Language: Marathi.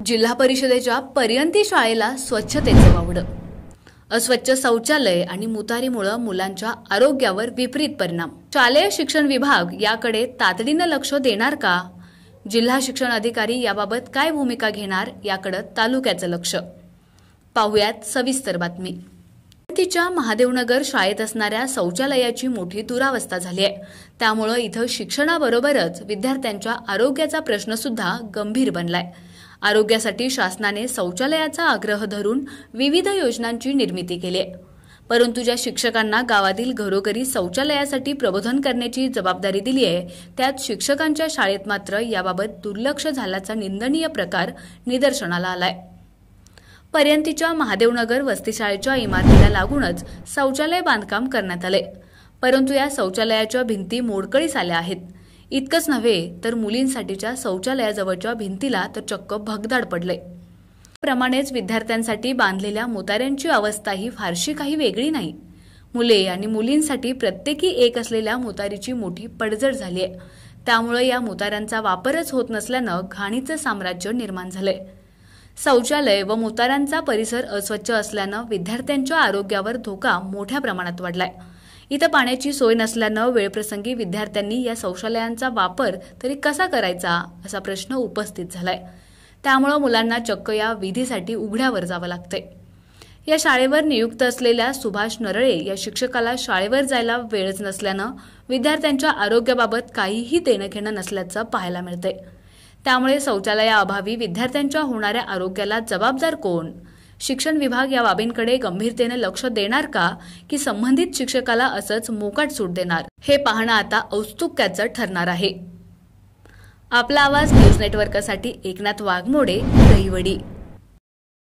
जिल्हा परिषदेच्या पर्यंती शाळेला स्वच्छतेचे वावड। अस्वच्छ शौचालय आणि मुतारीमुळे मुलांच्या आरोग्यावर विपरीत परिणाम। शालेय शिक्षण विभाग याकडे तातडीने लक्ष देणार का? जिल्हा शिक्षण अधिकारी याबाबत काय भूमिका घेणार याकडे तालुक्याचं लक्ष। पाहुयात सविस्तर बातमी। पर्यंतीच्या महादेवनगर शाळेत असणाऱ्या शौचालयाची मोठी दुरावस्था झाली आहे। त्यामुळे इथं शिक्षणाबरोबरच विद्यार्थ्यांच्या आरोग्याचा प्रश्न सुद्धा गंभीर बनलाय। आरोग्यासाठी शासनाने शौचालयाचा आग्रह धरून विविध योजनांची निर्मिती केली आहे। परंतु ज्या शिक्षकांना गावातील घरोघरी शौचालयासाठी प्रबोधन करण्याची जबाबदारी दिली आहे, त्यात शिक्षकांच्या शाळेत मात्र याबाबत दुर्लक्ष झाल्याचा निंदनीय प्रकार निदर्शनाला आलाय। पर्यंतीच्या महादेवनगर वसतिशाळेच्या इमारतीला लागूनच शौचालय बांधकाम करण्यात आले, परंतु या शौचालयाच्या भिंती मोडकळीस आल्या आहेत। इतकंच नव्हे तर मुलींसाठीच्या शौचालयाजवळच्या भिंतीला तर चक्क भगदाड पडले। प्रमाणेच विद्यार्थ्यांसाठी बांधलेल्या मुताऱ्यांची अवस्थाही फारशी काही वेगळी नाही। मुले आणि मुलींसाठी प्रत्येकी एक असलेल्या मुतारीची मोठी पडझड झाली आहे। त्यामुळे या मुताऱ्यांचा वापरच होत नसल्यानं घाणीचं साम्राज्य निर्माण झालंय। शौचालय व मुताऱ्यांचा परिसर अस्वच्छ असल्यानं विद्यार्थ्यांच्या आरोग्यावर धोका मोठ्या प्रमाणात वाढलाय। इथं पाण्याची सोय नसल्यानं वेळप्रसंगी विद्यार्थ्यांनी या शौचालयांचा वापर तरी कसा करायचा असा प्रश्न उपस्थित झालाय। त्यामुळे मुलांना चक्क या विधीसाठी उघड्यावर जावं लागतंय। या शाळेवर नियुक्त असलेल्या सुभाष नरळे या शिक्षकाला शाळेवर जायला वेळच नसल्यानं विद्यार्थ्यांच्या आरोग्याबाबत काहीही देणं घेणं नसल्याचं पाहायला मिळतंय। त्यामुळे शौचालयाअभावी विद्यार्थ्यांच्या होणाऱ्या आरोग्याला जबाबदार कोण? शिक्षण विभाग या बाबींकडे गंभीरतेने लक्ष देणार का, की संबंधित शिक्षकाला असंच मोकाट सूट देणार, हे पाहणं आता औत्सुक्याचं ठरणार आहे। आपला आवाज न्यूज नेटवर्कसाठी एकनाथ वाघमोडे, दहिवडी।